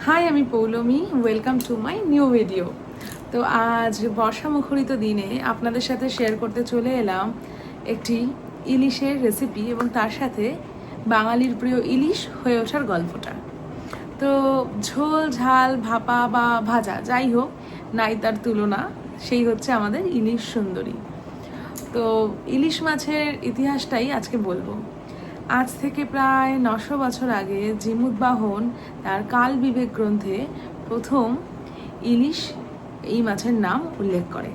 High, আমি Poulami. Welcome to my new video. তো আজ বর্ষা মুখরিত দিনে আপনাদের সাথে শেয়ার করতে চলে এলাম একটি ইলিশের রেসিপি এবং তার সাথে বাঙালির প্রিয় ইলিশ হয়ে ওঠার গল্পটা। তো ঝোল, ঝাল, ভাপা বা ভাজা যাই হোক, নাই তার তুলনা। সেই হচ্ছে আমাদের ইলিশ সুন্দরী। তো ইলিশ মাছের ইতিহাসটাই আজকে বলবো। আজ থেকে প্রায় 900 বছর আগে জিমুদ্বাহন তার কাল বিবেক গ্রন্থে প্রথম ইলিশ এই মাছের নাম উল্লেখ করে।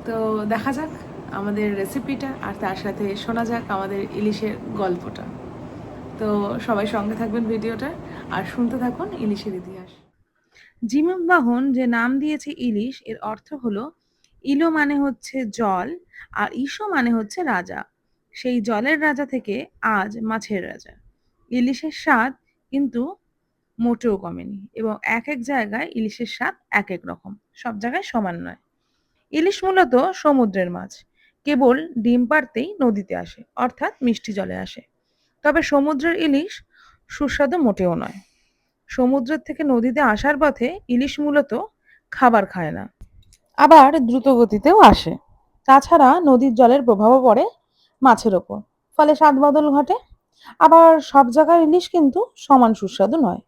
তো দেখা যাক আমাদের রেসিপিটা, আর তার সাথে শোনা যাক আমাদের ইলিশের গল্পটা। তো সবাই সঙ্গে থাকবেন ভিডিওটা আর শুনতে থাকুন ইলিশের ইতিহাস। জিমুদ্বাহন যে নাম দিয়েছে ইলিশ, এর অর্থ হলো ইলো মানে হচ্ছে জল, আর ইসো মানে হচ্ছে রাজা। সেই জলের রাজা থেকে আজ মাছের রাজা। ইলিশের স্বাদ কিন্তু মোটেও কমেনি, এবং এক এক জায়গায় ইলিশের স্বাদ এক এক রকম, সব জায়গায় সমান নয়। ইলিশ মূলত সমুদ্রের মাছ, কেবল ডিম পাড়তেই নদীতে আসে, অর্থাৎ মিষ্টি জলে আসে। তবে সমুদ্রের ইলিশ সুস্বাদু মোটেও নয়। সমুদ্রের থেকে নদীতে আসার পথে ইলিশ মূলত খাবার খায় না, আবার দ্রুত গতিতেও আসে। তাছাড়া নদীর জলের প্রভাবও পড়ে মাছের ওপর, ফলে স্বাদ বদল ঘটে। আবার সব জায়গার ইলিশ কিন্তু সমান সুস্বাদু নয়।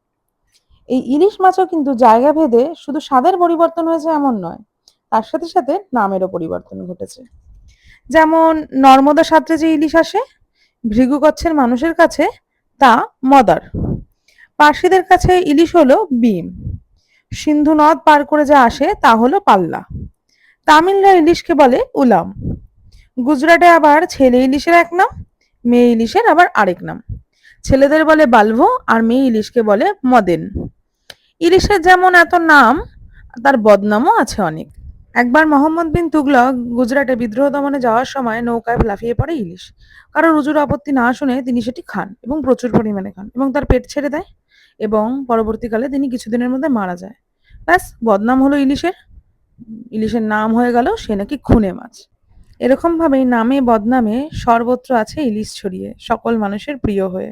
এই ইলিশ মাছও কিন্তু জায়গা ভেদে শুধু স্বাদের পরিবর্তন হয়েছে এমন নয়, তার সাথে সাথে নামেরও পরিবর্তন ঘটেছে। যেমন নর্মদা সাঁতরে যে ইলিশ আসে ভৃগুকচ্ছের মানুষের কাছে, তা মদার। পার্সিদের কাছে ইলিশ হলো বিম। সিন্ধু নদ পার করে যা আসে তা হলো পাল্লা। তামিলরা ইলিশকে বলে উলাম। গুজরাটে আবার ছেলে ইলিশের এক নাম, মেয়ে ইলিশের আবার আরেক নাম। ছেলেদের বলে বালভো, আর মেয়ে ইলিশকে বলে মদেন। ইলিশের যেমন এত নাম, তার বদনামও আছে অনেক। একবার মোহাম্মদ বিন তুগলক গুজরাটে বিদ্রোহ দমনে যাওয়ার সময় নৌকায় লাফিয়ে পড়ে ইলিশ। কারোর উজুর আপত্তি না শুনে তিনি সেটি খান, এবং প্রচুর পরিমাণে খান, এবং তার পেট ছেড়ে দেয়, এবং পরবর্তীকালে তিনি কিছুদিনের মধ্যে মারা যায়। ব্যাস, বদনাম হলো ইলিশের। ইলিশের নাম হয়ে গেল সে নাকি খুনে মাছ। এরকম ভাবেই নামে বদনামে সর্বত্র আছে ইলিশ ছড়িয়ে, সকল মানুষের প্রিয় হয়ে।